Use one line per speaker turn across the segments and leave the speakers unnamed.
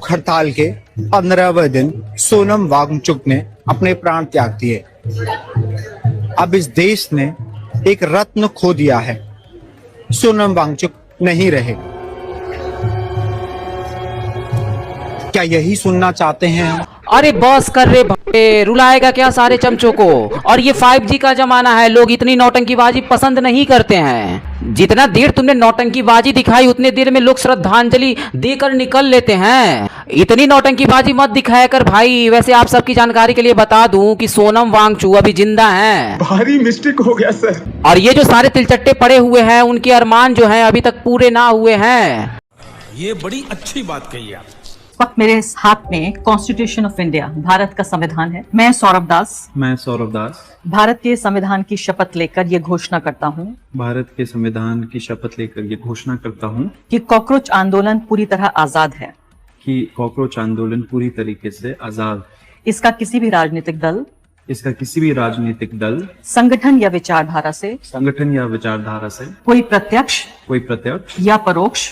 भूख हड़ताल के 15वें दिन सोनम वांगचुक ने अपने प्राण त्याग दिए। अब इस देश ने एक रत्न खो दिया है। सोनम वांगचुक नहीं रहे। क्या यही सुनना चाहते हैं हम?
अरे बस कर रे भाई, रुलाएगा क्या सारे चमचों को। और ये 5G का जमाना है, लोग इतनी नौटंकीबाजी पसंद नहीं करते हैं। जितना देर तुमने नौटंकीबाजी दिखाई उतने देर में लोग श्रद्धांजलि देकर निकल लेते हैं। इतनी नौटंकीबाजी मत दिखाया कर भाई। वैसे आप सबकी जानकारी के लिए बता दूं कि सोनम वांगचुक अभी जिंदा हैं।
भारी मिस्टेक हो गया सर।
और ये जो सारे तिलचट्टे पड़े हुए हैं उनके अरमान जो हैं अभी तक पूरे ना हुए हैं।
ये बड़ी अच्छी बात कही आप।
इस वक्त मेरे हाथ में कॉन्स्टिट्यूशन ऑफ इंडिया, भारत का संविधान है। मैं सौरभ दास भारत के संविधान की शपथ लेकर ये घोषणा करता हूँ कि कॉकरोच आंदोलन पूरी तरह आजाद है। इसका किसी भी राजनीतिक दल संगठन या विचारधारा से कोई प्रत्यक्ष या परोक्ष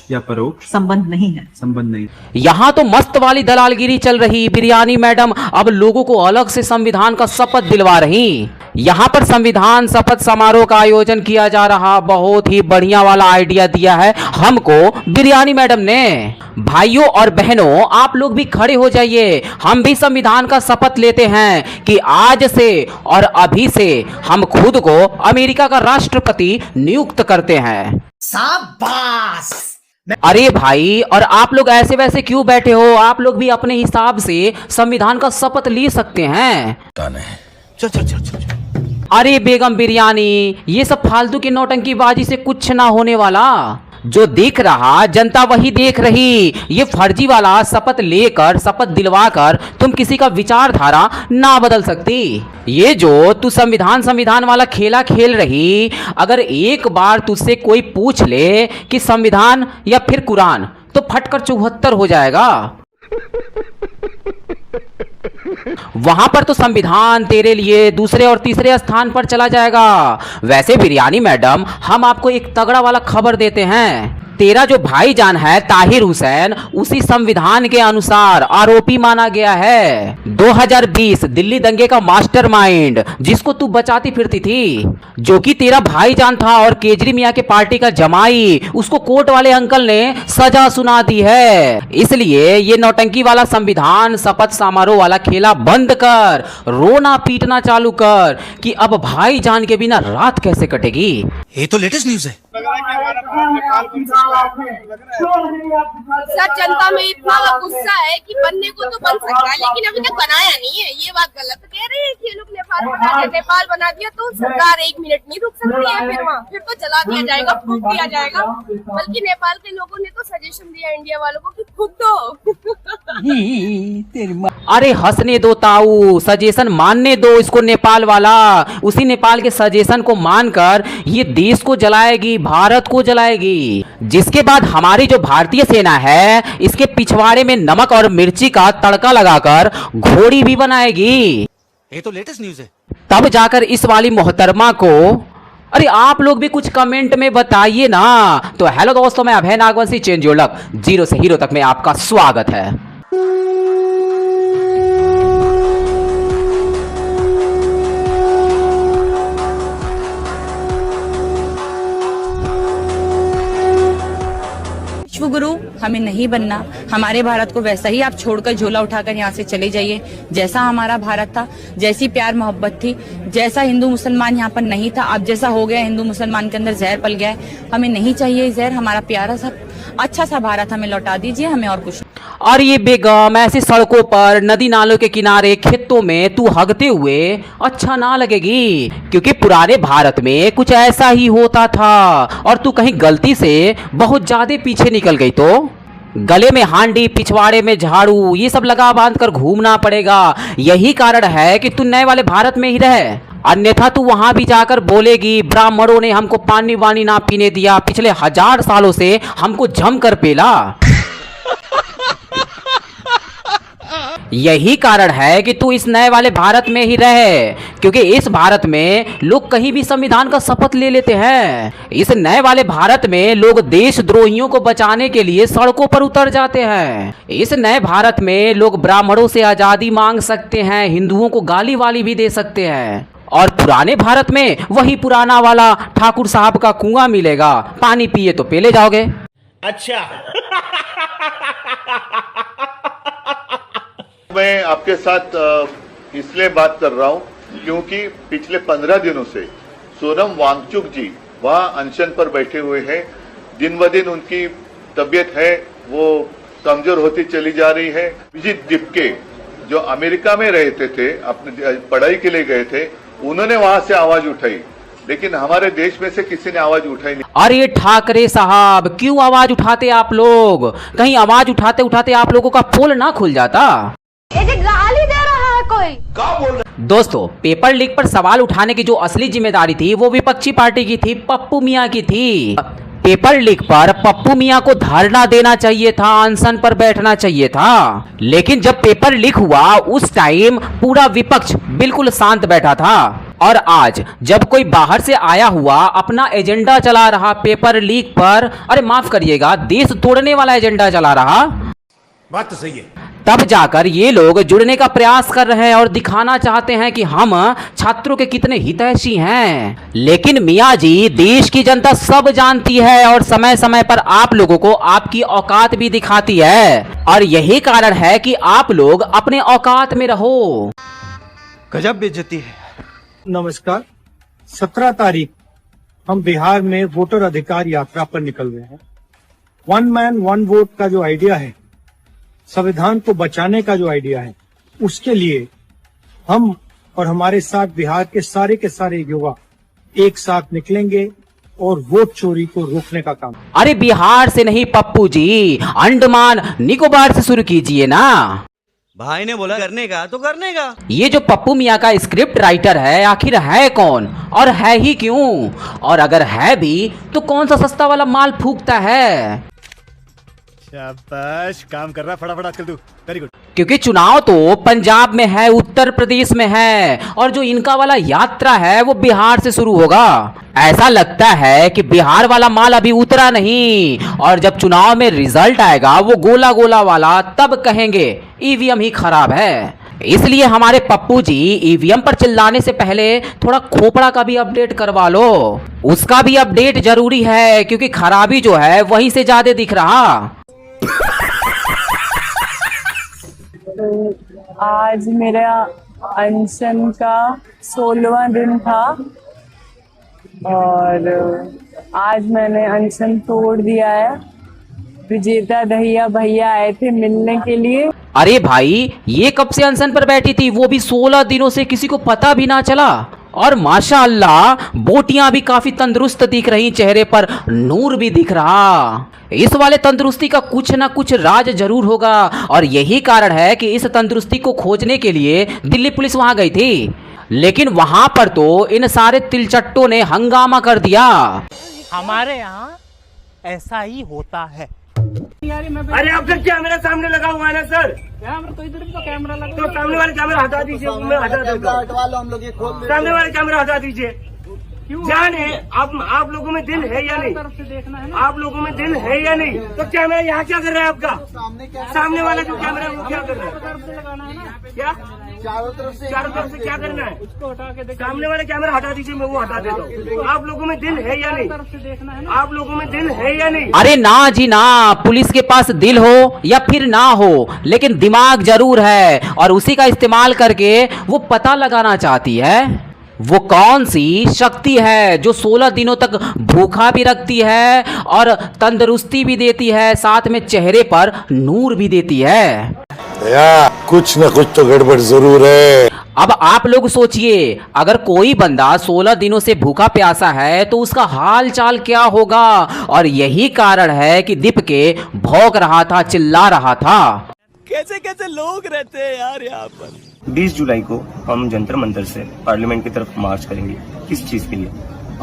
संबंध नहीं है।
यहाँ तो मस्त वाली दलालगिरी चल रही। बिरयानी मैडम अब लोगों को अलग से संविधान का शपथ दिलवा रही। यहाँ पर संविधान शपथ समारोह का आयोजन किया जा रहा। बहुत ही बढ़िया वाला आइडिया दिया है हमको बिरयानी मैडम ने। भाइयों और बहनों, आप लोग भी खड़े हो जाइए। हम भी संविधान का शपथ लेते हैं कि आज से और अभी से हम खुद को अमेरिका का राष्ट्रपति नियुक्त करते हैं।
शाबाश।
अरे भाई, और आप लोग ऐसे वैसे क्यों बैठे हो? आप लोग भी अपने हिसाब से संविधान का शपथ ले सकते हैं।
चल।
अरे बेगम बिरयानी, ये सब फालतू की नौटंकीबाजी से कुछ ना होने वाला। जो देख रहा जनता वही देख रही। ये फर्जी वाला शपथ लेकर, शपथ दिलवाकर तुम किसी का विचारधारा ना बदल सकती। ये जो तू संविधान वाला खेला खेल रही, अगर एक बार तुझसे कोई पूछ ले कि संविधान या फिर कुरान, तो फटकर 74 हो जाएगा। वहां पर तो संविधान तेरे लिए दूसरे और तीसरे स्थान पर चला जाएगा। वैसे बिरयानी मैडम, हम आपको एक तगड़ा वाला खबर देते हैं। तेरा जो भाईजान है ताहिर हुसैन, उसी संविधान के अनुसार आरोपी माना गया है। 2020 दिल्ली दंगे का मास्टरमाइंड, जिसको तू बचाती फिरती थी, जो कि तेरा भाईजान था और केजरी मियां के पार्टी का जमाई, उसको कोर्ट वाले अंकल ने सजा सुना दी है। इसलिए ये नौटंकी वाला संविधान शपथ समारोह वाला खेला बंद कर, रोना पीटना चालू कर कि अब भाईजान के बिना रात कैसे कटेगी।
ये तो लेटेस्ट न्यूज है।
सर, जनता में इतना गुस्सा है कि बनने को तो बन सकता है, लेकिन अभी तक बनाया नहीं है। ये बात गलत कह रहे हैं कि ये लोग नेपाल बना दिया तो सरकार 1 मिनट नहीं रुक सकती है। फिर तो जला दिया जाएगा, फूंक दिया जाएगा। बल्कि नेपाल के लोगों ने तो सजेशन दिया इंडिया वालों को कि खुद दो।
अरे हंसने दो ताऊ, सजेशन मानने दो इसको नेपाल वाला। उसी नेपाल के सजेशन को मानकर ये देश को जलाएगी, भारत को जलाएगी। जिसके बाद हमारी जो भारतीय सेना है, इसके पिछवाड़े में नमक और मिर्ची का तड़का लगाकर घोड़ी भी बनाएगी।
ये तो लेटेस्ट न्यूज है।
तब जाकर इस वाली मोहतरमा को, अरे आप लोग भी कुछ कमेंट में बताइए ना। तो हेलो दोस्तों, मैं Abhay Nagvanshi, change your luck, zero से हीरो तक में आपका स्वागत है।
विश्वगुरु हमें नहीं बनना। हमारे भारत को वैसा ही आप छोड़कर झोला उठाकर यहाँ से चले जाइए। जैसा हमारा भारत था, जैसी प्यार मोहब्बत थी, जैसा हिंदू मुसलमान यहाँ पर नहीं था, अब जैसा हो गया हिंदू मुसलमान के अंदर जहर पल गया है। हमें नहीं चाहिए जहर। हमारा प्यारा सा अच्छा सा भारत हमें लौटा दीजिए, हमें और कुछ।
और ये बेगम, ऐसी सड़कों पर, नदी नालों के किनारे, खेतों में तू हगते हुए अच्छा ना लगेगी, क्योंकि पुराने भारत में कुछ ऐसा ही होता था। और तू कहीं गलती से बहुत ज्यादा पीछे निकल गई तो गले में हांडी, पिछवाड़े में झाड़ू, ये सब लगा बांध कर घूमना पड़ेगा। यही कारण है कि तू नए वाले भारत में ही रहे, अन्यथा तू वहां भी जाकर बोलेगी ब्राह्मणों ने हमको पानी वानी ना पीने दिया, पिछले 1000 सालों से हमको जम कर पेला। यही कारण है कि तू इस नए वाले भारत में ही रहे, क्योंकि इस भारत में लोग कहीं भी संविधान का शपथ ले लेते हैं। इस नए वाले भारत में लोग देशद्रोहियों को बचाने के लिए सड़कों पर उतर जाते हैं। इस नए भारत में लोग ब्राह्मणों से आजादी मांग सकते हैं, हिंदुओं को गाली वाली भी दे सकते हैं। और पुराने भारत में वही पुराना वाला ठाकुर साहब का कुआं मिलेगा, पानी पिए तो पेले जाओगे।
मैं आपके साथ इसलिए बात कर रहा हूं क्योंकि पिछले 15 दिनों से सोनम वांगचुक जी वहां अनशन पर बैठे हुए हैं। दिन ब दिन उनकी तबीयत है वो कमजोर होती चली जा रही है। अभिजीत दीपके जो अमेरिका में रहते थे, अपने पढ़ाई के लिए गए थे, उन्होंने वहां से आवाज उठाई, लेकिन हमारे देश में से किसी ने आवाज उठाई नहीं।
अरे ठाकरे साहब, क्यों आवाज उठाते आप लोग? कहीं आवाज उठाते उठाते आप लोगों का पोल ना खुल जाता?
गाली दे रहा है कोई।
दोस्तों, पेपर लीक पर सवाल उठाने की जो असली जिम्मेदारी थी वो विपक्षी पार्टी की थी, पप्पू मियां की थी। पेपर लीक पर पप्पू मियां को धरना देना चाहिए था, अनशन पर बैठना चाहिए था। लेकिन जब पेपर लीक हुआ उस टाइम पूरा विपक्ष बिल्कुल शांत बैठा था। और आज जब कोई बाहर से आया हुआ अपना एजेंडा चला रहा पेपर लीक पर, अरे माफ करिएगा, देश तोड़ने वाला एजेंडा चला रहा,
बात तो सही है।
तब जाकर ये लोग जुड़ने का प्रयास कर रहे हैं और दिखाना चाहते हैं कि हम छात्रों के कितने हितैषी हैं। लेकिन मियां जी, देश की जनता सब जानती है और समय समय पर आप लोगों को आपकी औकात भी दिखाती है, और यही कारण है कि आप लोग अपने औकात में रहो।
गजब बेइज्जती है।
नमस्कार। 17 तारीख हम बिहार में वोटर अधिकार यात्रा पर निकल रहे हैं। 1 मैन 1 वोट का जो आइडिया है, संविधान को बचाने का जो आइडिया है, उसके लिए हम और हमारे साथ बिहार के सारे युवा एक साथ निकलेंगे और वोट चोरी को रोकने का काम।
अरे बिहार से नहीं पप्पू जी, अंडमान निकोबार से शुरू कीजिए ना।
भाई ने बोला करने का तो करने का।
ये जो पप्पू मियां का स्क्रिप्ट राइटर है, आखिर है कौन और है ही क्यों? और अगर है भी तो कौन सा सस्ता वाला माल फूकता है?
शाबाश, काम कर रहा फटाफट आजकल तू। Very good.
क्योंकि चुनाव तो पंजाब में है, उत्तर प्रदेश में है, और जो इनका वाला यात्रा है वो बिहार से शुरू होगा। ऐसा लगता है कि बिहार वाला माल अभी उतरा नहीं, और जब चुनाव में रिजल्ट आएगा वो गोला गोला वाला, तब कहेंगे ईवीएम ही खराब है। इसलिए हमारे पप्पू जी ईवीएम पर चिल्लाने से पहले थोड़ा खोपड़ा का भी अपडेट करवा लो। उसका भी अपडेट जरूरी है, क्योंकि खराबी जो है वहीं से ज्यादा दिख रहा।
आज मेरा अनशन का 16वां दिन था और आज मैंने अनशन तोड़ दिया है। विजेता दहिया भैया आए थे मिलने के लिए।
अरे भाई, ये कब से अनशन पर बैठी थी? वो भी 16 दिनों से, किसी को पता भी ना चला। और माशाअल्लाह बोटियां भी काफी तंदुरुस्त दिख रही, चेहरे पर नूर भी दिख रहा। इस वाले तंदुरुस्ती का कुछ ना कुछ राज जरूर होगा, और यही कारण है कि इस तंदुरुस्ती को खोजने के लिए दिल्ली पुलिस वहां गई थी। लेकिन वहां पर तो इन सारे तिलचट्टों ने हंगामा कर दिया।
हमारे यहाँ ऐसा ही होता है।
अरे आपका कैमरा सामने लगा हुआ है ना सर?
कैमरा तो इधर भी तो कैमरा लगा,
तो सामने वाले कैमरा हटा दीजिए। मैं हटा देता हूँ। सामने वाले कैमरा हटा दीजिए। जाने आप लोगों में दिल है या नहीं? आप लोगों में दिल है या नहीं? तो कैमरा यहाँ क्या कर रहा है आपका? सामने वाला जो कैमरा है वो क्या कर रहा है? क्या चारों तरफ से क्या करना है? उसको हटा के सामने वाला कैमरा हटा दीजिए, मैं वो हटा देता हूँ। आप लोगों में दिल है या नहीं? आप लोगों में दिल है या नहीं?
अरे ना जी ना, पुलिस के पास दिल हो या फिर ना हो, लेकिन दिमाग जरूर है, और उसी का इस्तेमाल करके वो पता लगाना चाहती है वो कौन सी शक्ति है जो 16 दिनों तक भूखा भी रखती है और तंदुरुस्ती भी देती है, साथ में चेहरे पर नूर भी देती है।
कुछ न कुछ तो गड़बड़ जरूर है।
अब आप लोग सोचिए, अगर कोई बंदा 16 दिनों से भूखा प्यासा है तो उसका हाल चाल क्या होगा? और यही कारण है कि दीप के भौंक रहा था, चिल्ला रहा था।
कैसे कैसे लोग रहते हैं यार यहाँ पर।
20 जुलाई को हम जंतर मंतर से पार्लियामेंट की तरफ मार्च करेंगे। किस चीज के लिए?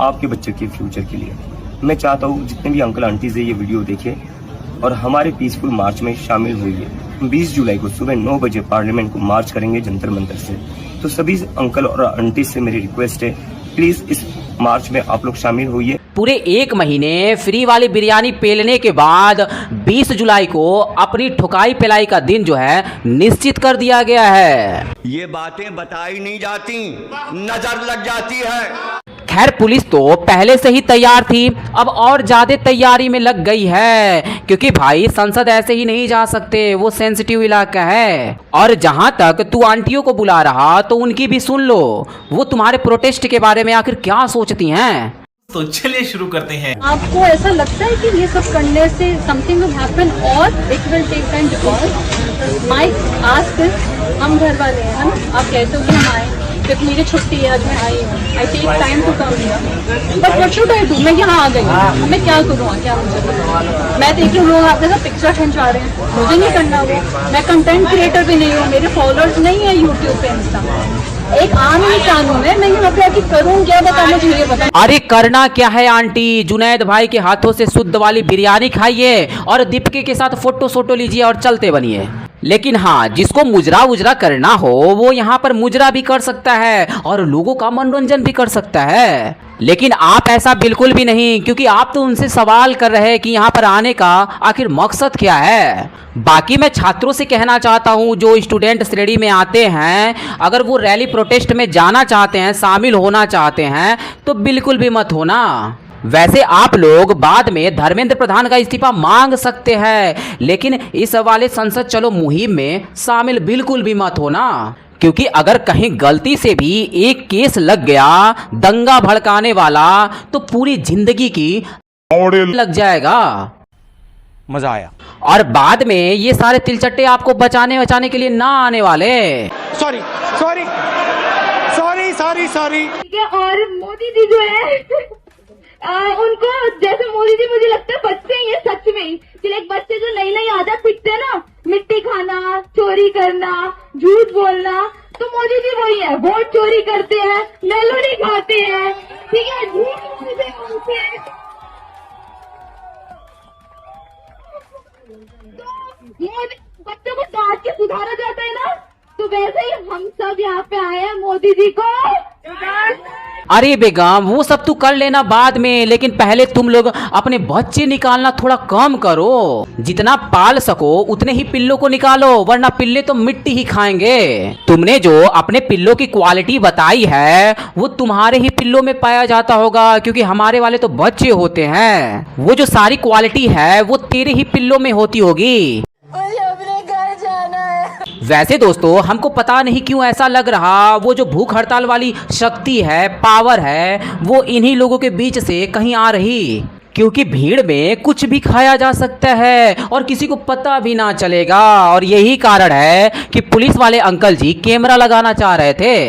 आपके बच्चे के फ्यूचर के लिए। मैं चाहता हूँ जितने भी अंकल आंटीज है ये वीडियो देखें और हमारे पीसफुल मार्च में शामिल हुई है।
20 जुलाई को सुबह 9 बजे पार्लियामेंट को मार्च करेंगे जंतर मंतर से। तो सभी अंकल और आंटी से मेरी रिक्वेस्ट है, प्लीज इस मार्च में आप लोग शामिल होइए।
पूरे 1 महीने फ्री वाली बिरयानी पेलने के बाद 20 जुलाई को अपनी ठुकाई पिलाई का दिन जो है निश्चित कर दिया गया है।
ये बातें बताई नहीं जाती, नजर लग जाती है।
खैर पुलिस तो पहले से ही तैयार थी, अब और ज्यादा तैयारी में लग गई है, क्योंकि भाई संसद ऐसे ही नहीं जा सकते, वो सेंसिटिव इलाका है। और जहां तक तू आंटियों को बुला रहा तो उनकी भी सुन लो, वो तुम्हारे प्रोटेस्ट के बारे में आखिर क्या सोचती हैं।
तो चलिए शुरू करते हैं।
आपको ऐसा लगता है कि ये सब करने से समथिंग विल हैपन और it will take time? Because my ask is, हम घर वाले हैं ना, आप कहते हो कि हम आए क्योंकि मेरी छुट्टी है, आज मैं आई हूँ, I take time to come here, but what should I do? मैं यहाँ आ गई हूँ, मैं क्या करूँ? क्या मुझे मैं देख रही हूँ लोग आपके साथ पिक्चर खिंचवा रहे हैं, मुझे नहीं करना वो। मैं कंटेंट क्रिएटर भी नहीं हूँ, मेरे फॉलोअर्स नहीं है यूट्यूब पे, इंस्टा, एक आम इंसान हूँ मैं यहाँ पे आके करूँ क्या? बताओ मुझे, ये बताओ।
अरे करना क्या है आंटी, जुनैद भाई के हाथों से शुद्ध वाली बिरयानी खाइए और दीपिका के साथ फोटो लीजिए और चलते बनिए। लेकिन हाँ, जिसको मुजरा उजरा करना हो वो यहाँ पर मुजरा भी कर सकता है और लोगों का मनोरंजन भी कर सकता है। लेकिन आप ऐसा बिल्कुल भी नहीं, क्योंकि आप तो उनसे सवाल कर रहे हैं कि यहाँ पर आने का आखिर मकसद क्या है। बाकी मैं छात्रों से कहना चाहता हूँ जो स्टूडेंट श्रेणी में आते हैं, अगर वो रैली प्रोटेस्ट में जाना चाहते हैं, शामिल होना चाहते हैं तो बिल्कुल भी मत होना। वैसे आप लोग बाद में धर्मेंद्र प्रधान का इस्तीफा मांग सकते हैं, लेकिन इस वाले संसद चलो मुहिम में शामिल बिल्कुल भी मत होना, क्योंकि अगर कहीं गलती से भी एक केस लग गया दंगा भड़काने वाला तो पूरी जिंदगी की लग जाएगा।
मजा आया।
और बाद में ये सारे तिलचट्टे आपको बचाने के लिए ना आने वाले।
Sorry sorry sorry sorry sorry.
और मोदी जी जो है उनको, जैसे मोदी जी मुझे लगता है बच्चे ही है सच में ही, कि एक बच्चे जो नई नई आदत सीखते हैं ना, मिट्टी खाना, चोरी करना, झूठ बोलना, तो मोदी जी वही है, वोट चोरी करते हैं, मेलोडी खाते हैं, ठीक है, झूठ बोलते हैं। तो बच्चों को डांट के सुधारा जाता है ना, तो वैसे ही हम सब यहाँ पे आए हैं मोदी जी को।
अरे बेगम वो सब तू कर लेना बाद में, लेकिन पहले तुम लोग अपने बच्चे निकालना थोड़ा कम करो। जितना पाल सको उतने ही पिल्लों को निकालो, वरना पिल्ले तो मिट्टी ही खाएंगे। तुमने जो अपने पिल्लों की क्वालिटी बताई है वो तुम्हारे ही पिल्लों में पाया जाता होगा, क्योंकि हमारे वाले तो बच्चे होते हैं। वो जो सारी क्वालिटी है वो तेरे ही पिल्लों में होती होगी। वैसे दोस्तों हमको पता नहीं क्यों ऐसा लग रहा, वो जो भूख हड़ताल वाली शक्ति है, पावर है, वो इन्हीं लोगों के बीच से कहीं आ रही, क्योंकि भीड़ में कुछ भी खाया जा सकता है और किसी को पता भी ना चलेगा। और यही कारण है कि पुलिस वाले अंकल जी कैमरा लगाना चाह रहे थे,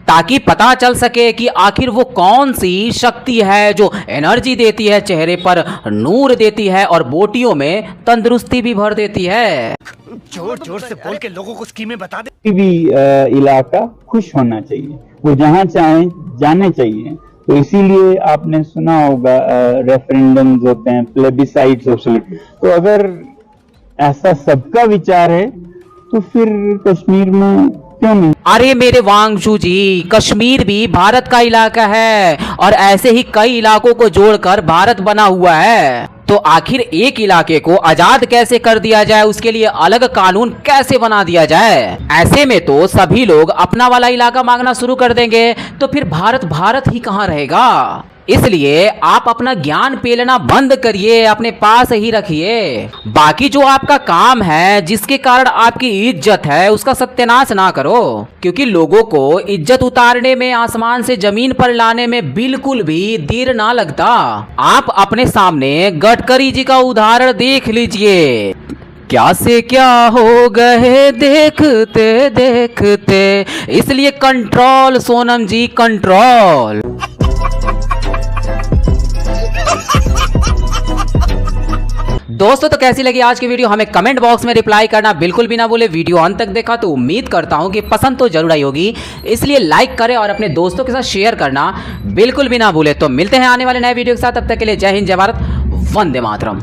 ताकि पता चल सके कि आखिर वो कौन सी शक्ति है जो एनर्जी देती है, चेहरे पर नूर देती है और बोटियों में तंदुरुस्ती भी भर देती है।
जोर जोर से बोल के लोगों को स्कीमें बता दे।
कोई भी इलाका खुश होना चाहिए, वो जहाँ चाहे जाने चाहिए। तो इसीलिए आपने सुना होगा रेफरेंडम्स होते हैं, प्लेबिसाइट्स होते हैं। तो अगर ऐसा सबका विचार है तो फिर कश्मीर में क्यों नहीं?
अरे मेरे वांगचू जी, कश्मीर भी भारत का इलाका है और ऐसे ही कई इलाकों को जोड़कर भारत बना हुआ है। तो आखिर एक इलाके को आजाद कैसे कर दिया जाए, उसके लिए अलग कानून कैसे बना दिया जाए? ऐसे में तो सभी लोग अपना वाला इलाका मांगना शुरू कर देंगे, तो फिर भारत भारत ही कहाँ रहेगा। इसलिए आप अपना ज्ञान पेलना बंद करिए, अपने पास ही रखिए। बाकी जो आपका काम है, जिसके कारण आपकी इज्जत है, उसका सत्यानाश ना करो, क्योंकि लोगों को इज्जत उतारने में, आसमान से जमीन पर लाने में बिल्कुल भी देर ना लगता। आप अपने सामने गडकरी जी का उदाहरण देख लीजिए, क्या से क्या हो गए देखते देखते। इसलिए कंट्रोल सोनम जी, कंट्रोल। दोस्तों तो कैसी लगी आज की वीडियो, हमें कमेंट बॉक्स में रिप्लाई करना बिल्कुल भी ना भूले। वीडियो अंत तक देखा तो उम्मीद करता हूं कि पसंद तो जरूर आई होगी, इसलिए लाइक करें और अपने दोस्तों के साथ शेयर करना बिल्कुल भी ना भूले। तो मिलते हैं आने वाले नए वीडियो के साथ, तब तक के लिए जय हिंद, जय भारत, वंदे मातरम।